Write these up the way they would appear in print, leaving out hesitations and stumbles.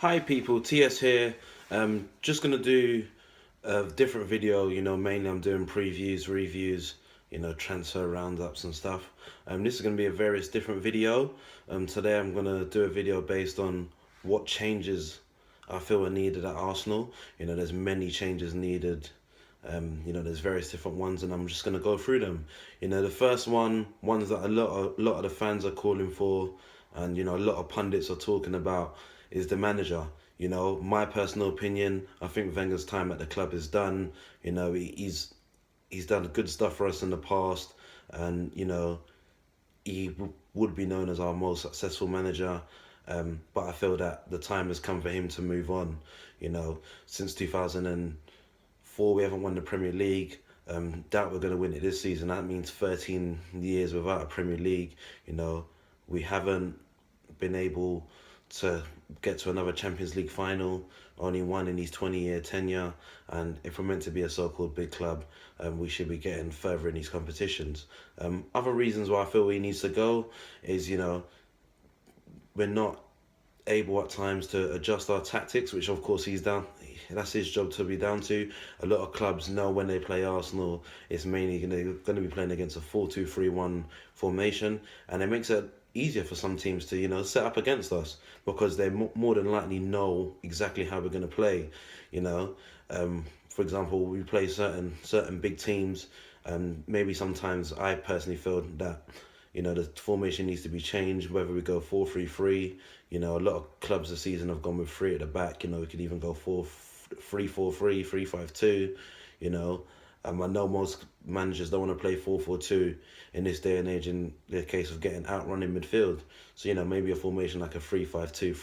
Hi people, TS here. Just gonna do a different video. Mainly I'm doing previews, reviews, transfer roundups and stuff. This is gonna be a various different video. Today I'm gonna do a video based on what changes I feel are needed at Arsenal. There's many changes needed. There's various different ones, and I'm just gonna go through them. The first ones that a lot of the fans are calling for, and a lot of pundits are talking about, is the manager. My personal opinion, I think Wenger's time at the club is done. He's done good stuff for us in the past, and he would be known as our most successful manager. But I feel that the time has come for him to move on. Since 2004, we haven't won the Premier League. Doubt we're going to win it this season. That means 13 years without a Premier League. We haven't been able to get to another Champions League final, only one in his 20-year tenure. And if we're meant to be a so-called big club, we should be getting further in these competitions. Other reasons why I feel he needs to go is, we're not able at times to adjust our tactics, which of course he's done. That's his job to be down to. A lot of clubs know when they play Arsenal, it's mainly going to be playing against a 4-2-3-1 formation, and it makes it easier for some teams to set up against us because they more than likely know exactly how we're going to play. For example, we play certain big teams. Maybe sometimes I personally feel that the formation needs to be changed, whether we go 4-3-3. A lot of clubs this season have gone with three at the back. We could even go 4-3-4-3, 3-5-2. I know most managers don't want to play 4-4-2 in this day and age in the case of getting outrun in midfield. So, maybe a formation like a 3-5-2,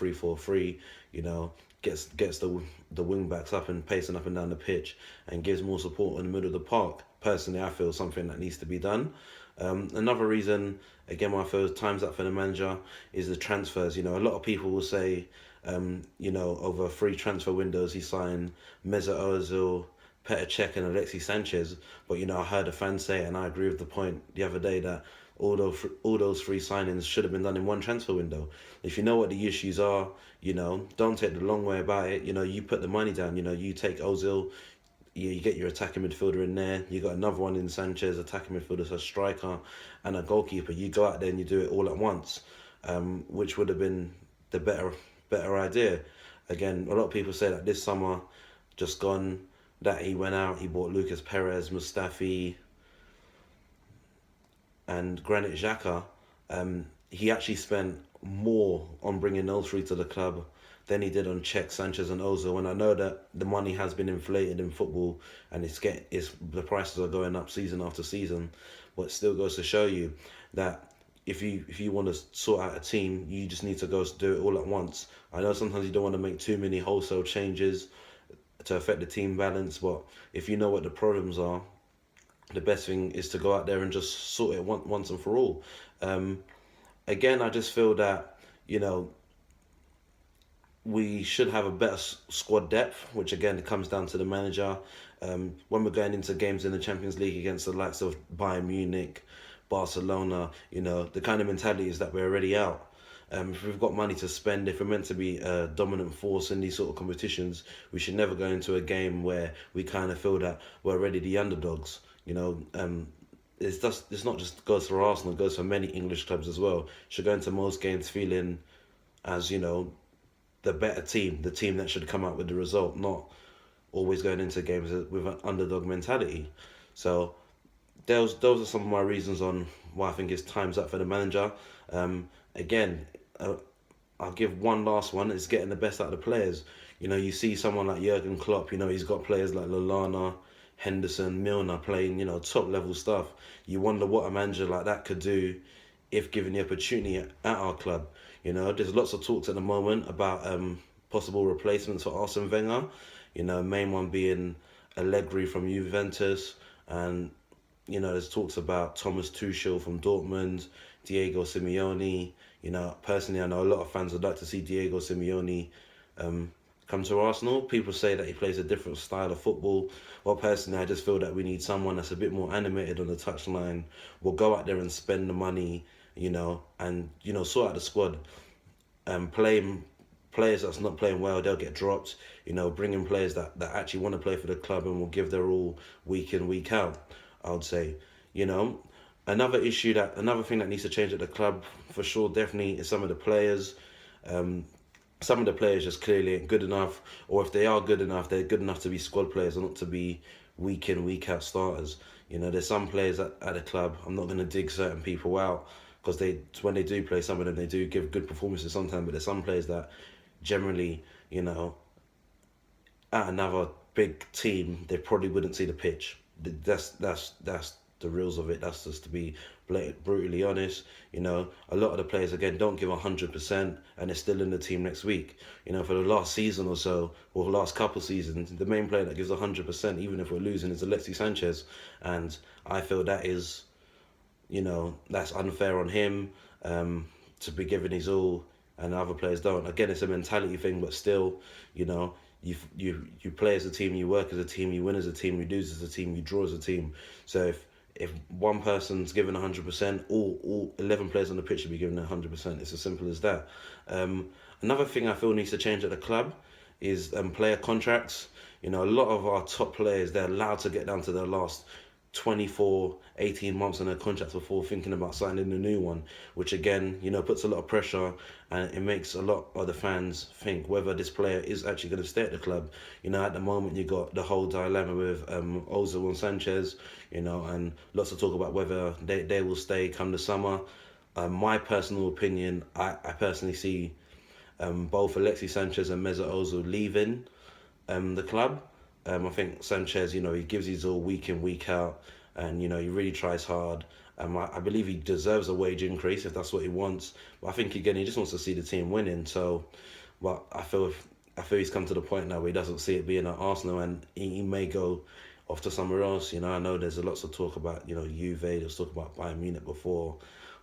3-4-3, gets the wing backs up and pacing up and down the pitch and gives more support in the middle of the park. Personally, I feel something that needs to be done. Another reason, again, why I feel time's up for the manager is the transfers. A lot of people will say, over 3 transfer windows, he signed Mesut Özil, Petr Cech and Alexis Sanchez. But, I heard a fan say, and I agree with the point the other day, that all those 3 signings should have been done in one transfer window. If you know what the issues are, don't take the long way about it. You put the money down. You take Özil, you get your attacking midfielder in there. You got another one in Sanchez, attacking midfielder, so a striker and a goalkeeper. You go out there and you do it all at once, which would have been the better idea. Again, a lot of people say that this summer, just gone, that he went out, he bought Lucas Perez, Mustafi, and Granit Xhaka. He actually spent more on bringing those 3 to the club than he did on Cech, Sanchez and Ozil. And I know that the money has been inflated in football, and the prices are going up season after season. But it still goes to show you that if you want to sort out a team, you just need to go do it all at once. I know sometimes you don't want to make too many wholesale changes to affect the team balance, but if you know what the problems are, the best thing is to go out there and just sort it once and for all. Again, I just feel that, we should have a better squad depth, which again comes down to the manager. When we're going into games in the Champions League against the likes of Bayern Munich, Barcelona, the kind of mentality is that we're already out. If we've got money to spend, if we're meant to be a dominant force in these sort of competitions, we should never go into a game where we kind of feel that we're already the underdogs. It's not just goes for Arsenal, it goes for many English clubs as well. Should go into most games feeling as, the better team, the team that should come out with the result, not always going into games with an underdog mentality. So those are some of my reasons on why I think it's time's up for the manager. Again, I'll give one last one. It's getting the best out of the players. You see someone like Jurgen Klopp. He's got players like Lallana, Henderson, Milner playing, top level stuff. You wonder what a manager like that could do if given the opportunity at our club. There's lots of talks at the moment about possible replacements for Arsene Wenger. Main one being Allegri from Juventus, and there's talks about Thomas Tuchel from Dortmund, Diego Simeone. Personally, I know a lot of fans would like to see Diego Simeone come to Arsenal. People say that he plays a different style of football. Well, personally, I just feel that we need someone that's a bit more animated on the touchline. We'll go out there and spend the money, and sort out the squad, and players that's not playing well, they'll get dropped. Bring in players that actually want to play for the club and will give their all week in, week out, I would say. You know, another thing that needs to change at the club, for sure, definitely, is some of the players. Some of the players just clearly ain't good enough, or if they are good enough, they're good enough to be squad players and not to be week in, week out starters. There's some players at the club, I'm not going to dig certain people out, because when they do play, some of them, they do give good performances sometimes, but there's some players that generally, at another big team, they probably wouldn't see the pitch. That's the reals of it. That's just to be brutally honest. A lot of the players, again, don't give 100%, and they're still in the team next week. For the last season or so, or the last couple of seasons, the main player that gives 100%, even if we're losing, is Alexis Sanchez, and I feel that is, that's unfair on him, to be giving his all, and other players don't. Again, it's a mentality thing, but still, you play as a team, you work as a team, you win as a team, you lose as a team, you draw as a team. So if one person's given 100%, all 11 players on the pitch should be given 100%. It's as simple as that. Another thing I feel needs to change at the club is player contracts. A lot of our top players, they're allowed to get down to their last 24, 18 months on their contracts before thinking about signing a new one, which again, puts a lot of pressure, and it makes a lot of the fans think whether this player is actually going to stay at the club. At the moment, you got the whole dilemma with Özil and Sanchez, and lots of talk about whether they will stay come the summer. My personal opinion, I personally see both Alexis Sanchez and Mesut Ozil leaving the club. I think Sanchez, he gives his all week in, week out, and he really tries hard. I believe he deserves a wage increase if that's what he wants. But I think again, he just wants to see the team winning. So, but I feel he's come to the point now where he doesn't see it being at Arsenal, and he may go off to somewhere else. I know there's lots of talk about Juve. There's talk about Bayern Munich before,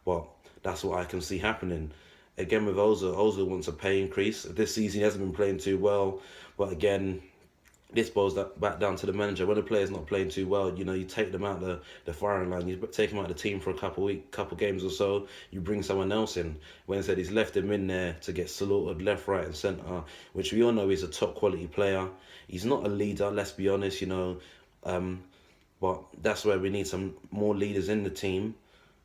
but that's what I can see happening. Again with Ozil wants a pay increase. This season he hasn't been playing too well, but again, this boils back down to the manager. When a player's not playing too well, you take them out the firing line. You take them out of the team for a couple games or so. You bring someone else in. When said he's left him in there to get slaughtered left, right, and centre, which we all know he's a top quality player. He's not a leader. Let's be honest. But that's where we need some more leaders in the team,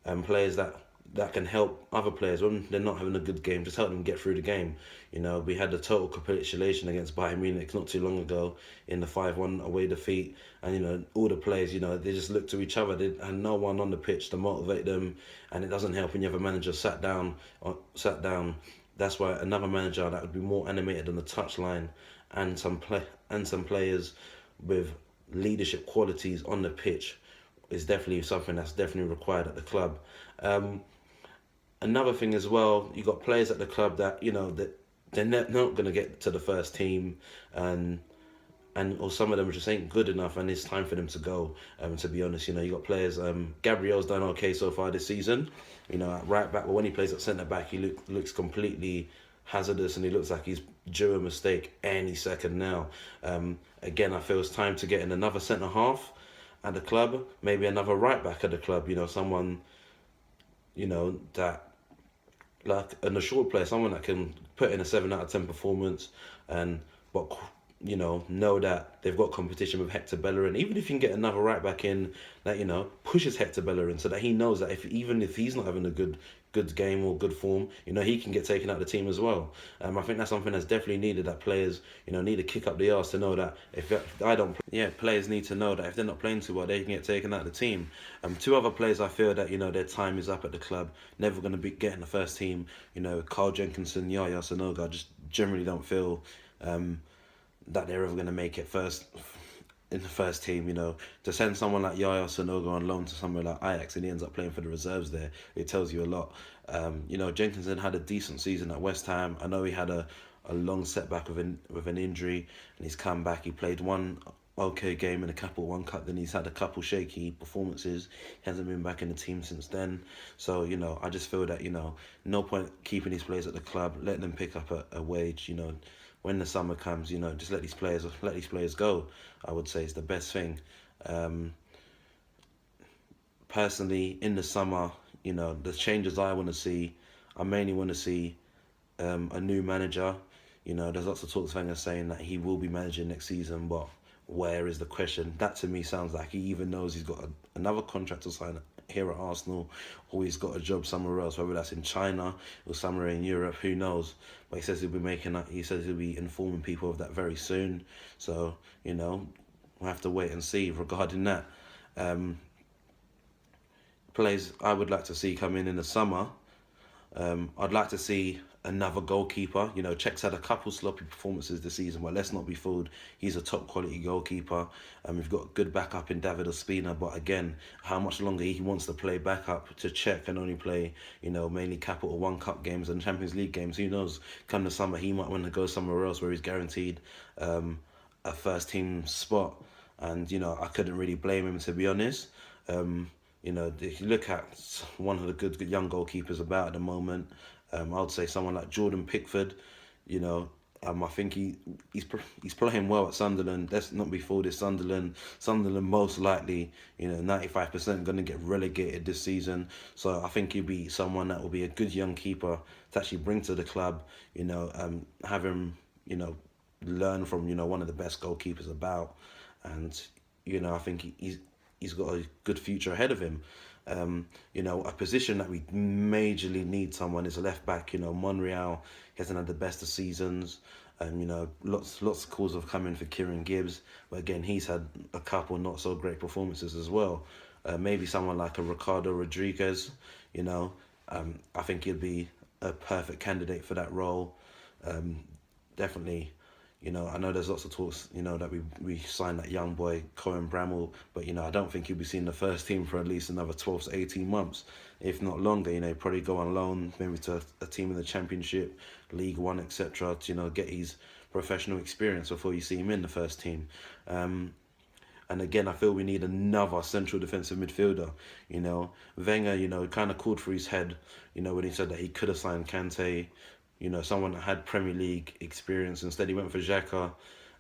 and players that can help other players when they're not having a good game, just help them get through the game. We had the total capitulation against Bayern Munich not too long ago in the 5-1 away defeat, and all the players, they just look to each other. They had no one on the pitch to motivate them, and it doesn't help when you have a manager sat down. That's why another manager that would be more animated on the touchline, and some players with leadership qualities on the pitch is definitely something that's definitely required at the club. Another thing as well, you got players at the club that that they're not going to get to the first team, and or some of them just ain't good enough, and it's time for them to go. To be honest, you got players. Gabriel's done okay so far this season, at right back, but when he plays at centre back, he looks completely hazardous, and he looks like he's due a mistake any second now. Again, I feel it's time to get in another centre half at the club, maybe another right back at the club. Someone, that like an assured player, someone that can put in a 7 out of 10 performance, but know that they've got competition with Hector Bellerin. Even if you can get another right back in that pushes Hector Bellerin, so that he knows that even if he's not having a good game or good form, he can get taken out of the team as well. I think that's something that's definitely needed. That players need to kick up the arse to know that if I don't, players need to know that if they're not playing too well, they can get taken out of the team. Two other players I feel that their time is up at the club, never going to be getting the first team. Carl Jenkinson, Yaya Sanogo. I just generally don't feel that they're ever going to make it in the first team. To send someone like Yaya Sanogo on loan to somewhere like Ajax and he ends up playing for the reserves there, it tells you a lot. Jenkinson had a decent season at West Ham. I know he had a long setback with an injury, and he's come back. He played one okay game in one cut, then he's had a couple shaky performances. He hasn't been back in the team since then. So I just feel that no point keeping these players at the club, letting them pick up a wage. When the summer comes, just let these players go. I would say is the best thing. Personally, in the summer, the changes I want to see, I mainly want to see a new manager. You know, there's lots of talks of Wenger saying that he will be managing next season, but where is the question? That to me sounds like he even knows he's got another contract to sign here at Arsenal, or he's got a job somewhere else, whether that's in China or somewhere in Europe, who knows? But he says he'll be making that. He says he'll be informing people of that very soon. So you know, we'll have to wait and see regarding that. Players I would like to see come in the summer. I'd like to see another goalkeeper. You know, Czech's had a couple sloppy performances this season, but let's not be fooled. He's a top quality goalkeeper. We've got good backup in David Ospina, but again, how much longer he wants to play backup to Czech and only play, you know, mainly Capital One Cup games and Champions League games. Who knows? Come the summer, he might want to go somewhere else where he's guaranteed a first team spot. And, you know, I couldn't really blame him, to be honest. You know, if you look at one of the good young goalkeepers about at the moment, I would say someone like Jordan Pickford. You know, I think he's playing well at Sunderland. Let's not be fooled. It's Sunderland. Sunderland most likely, you know, 95% going to get relegated this season. So I think he'll be someone that will be a good young keeper to actually bring to the club. You know, have him, you know, learn from, you know, one of the best goalkeepers about, and you know, I think he's got a good future ahead of him. You know, a position that we majorly need someone is a left back. You know, Monreal hasn't had the best of seasons. You know, lots of calls have come in for Kieran Gibbs, but again, he's had a couple not so great performances as well. Maybe someone like a Ricardo Rodriguez. You know, I think he'd be a perfect candidate for that role. Definitely. You know, I know there's lots of talks, you know, that we signed that young boy, Cohen Bramall, but, you know, I don't think he'll be seeing the first team for at least another 12 to 18 months, if not longer. You know, he'll probably go on loan, maybe to a team in the Championship, League One, etc., to, you know, get his professional experience before you see him in the first team. And again, I feel we need another central defensive midfielder. You know, Wenger, you know, kind of called for his head, you know, when he said that he could have signed Kante, you know, someone that had Premier League experience. Instead, he went for Xhaka,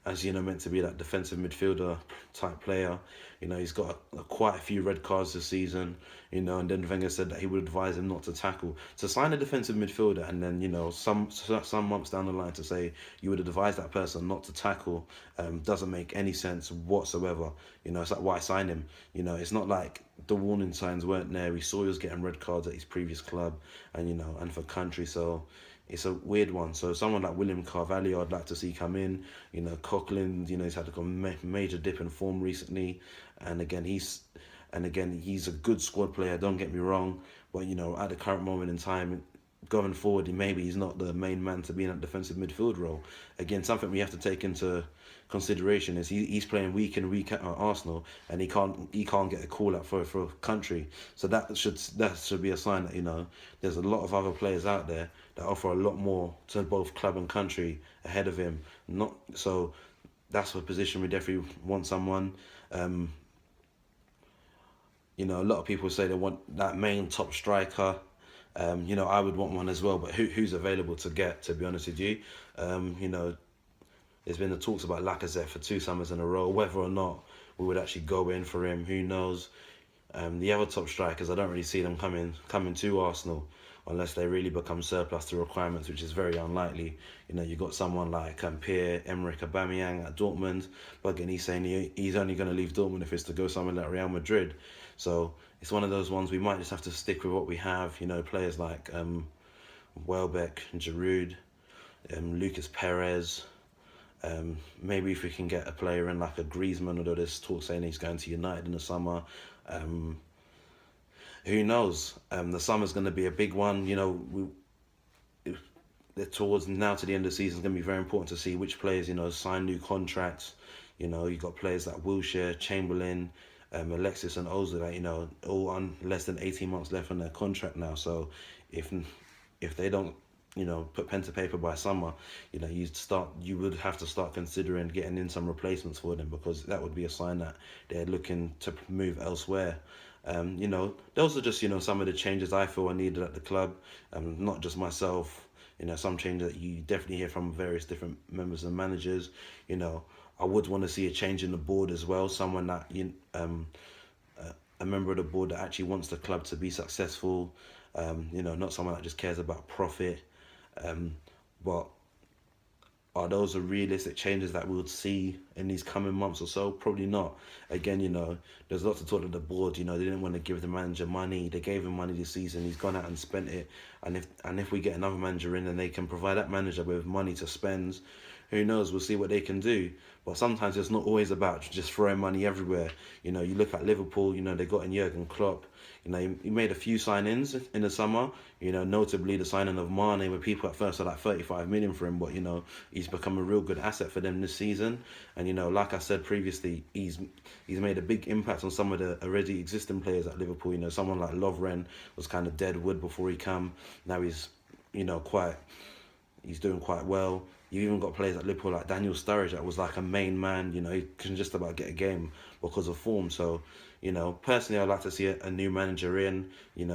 as, you know, meant to be that defensive midfielder type player. You know, he's got quite a few red cards this season, you know, and then Wenger said that he would advise him not to tackle. To sign a defensive midfielder and then, you know, some months down the line to say you would advise that person not to tackle doesn't make any sense whatsoever. You know, it's like, why sign him? You know, it's not like the warning signs weren't there. We saw he was getting red cards at his previous club and, you know, and for country, so it's a weird one. So someone like William Carvalho, I'd like to see come in. You know, Coughlin, you know, he's had a major dip in form recently, and again he's a good squad player. Don't get me wrong, but, you know, at the current moment in time, going forward, maybe he's not the main man to be in that defensive midfield role. Again, something we have to take into consideration is he's playing week in, week out at Arsenal, and he can't get a call out for country. So that should be a sign that, you know, there's a lot of other players out there that offer a lot more to both club and country ahead of him. So that's a position we definitely want someone. You know, a lot of people say they want that main top striker. You know, I would want one as well, but who's available to get, to be honest with you? You know, there's been the talks about Lacazette for 2 summers in a row. Whether or not we would actually go in for him, who knows? The other top strikers, I don't really see them coming to Arsenal unless they really become surplus to requirements, which is very unlikely. You know, you got someone like Pierre-Emerick Aubameyang at Dortmund, but again, he's saying he's only going to leave Dortmund if it's to go somewhere like Real Madrid. So it's one of those ones we might just have to stick with what we have. You know, players like Welbeck, Giroud, Lucas Perez. Maybe if we can get a player in like a Griezmann, although there's talk saying he's going to United in the summer. Who knows? The summer's going to be a big one. You know, towards now to the end of the season, it's going to be very important to see which players, you know, sign new contracts. You know, you got players like Wilshere, Chamberlain, Alexis and Ozil that, you know, all on less than 18 months left on their contract now. So if they don't, you know, put pen to paper by summer, you know, you would have to start considering getting in some replacements for them, because that would be a sign that they're looking to move elsewhere. You know, those are just, you know, some of the changes I feel are needed at the club. Not just myself, you know, some changes that you definitely hear from various different members and managers. You know, I would want to see a change in the board as well. Someone that, a member of the board that actually wants the club to be successful. You know, not someone that just cares about profit. But are those the realistic changes that we would see in these coming months or so? Probably not. Again, there's lots of talk of the board. They didn't want to give the manager money. They gave him money this season. He's gone out and spent it. And if we get another manager in and they can provide that manager with money to spend, who knows? We'll see what they can do. But sometimes it's not always about just throwing money everywhere. You look at Liverpool. They got in Jurgen Klopp. He made a few signings in the summer. Notably the signing of Mane, where people at first are like 35 million for him, but he's become a real good asset for them this season. And like I said previously, he's made a big impact on some of the already existing players at Liverpool. Someone like Lovren was kind of dead wood before he came. Now he's he's doing quite well. You even got players at Liverpool like Daniel Sturridge that was like a main man. He can just about get a game because of form. So, personally, I'd like to see a new manager in.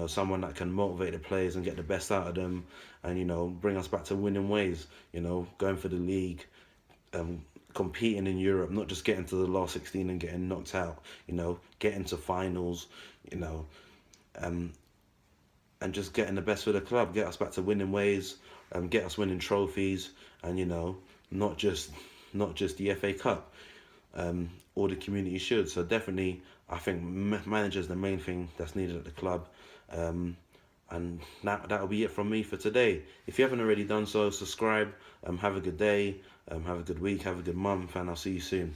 Someone that can motivate the players and get the best out of them, and bring us back to winning ways. Going for the league, competing in Europe, not just getting to the last 16 and getting knocked out. Getting to finals. And just getting the best for the club, get us back to winning ways, get us winning trophies, and not just the FA Cup, or the community should. So definitely, I think manager's the main thing that's needed at the club, and that'll be it from me for today. If you haven't already done so, subscribe. Have a good day, have a good week, have a good month, and I'll see you soon.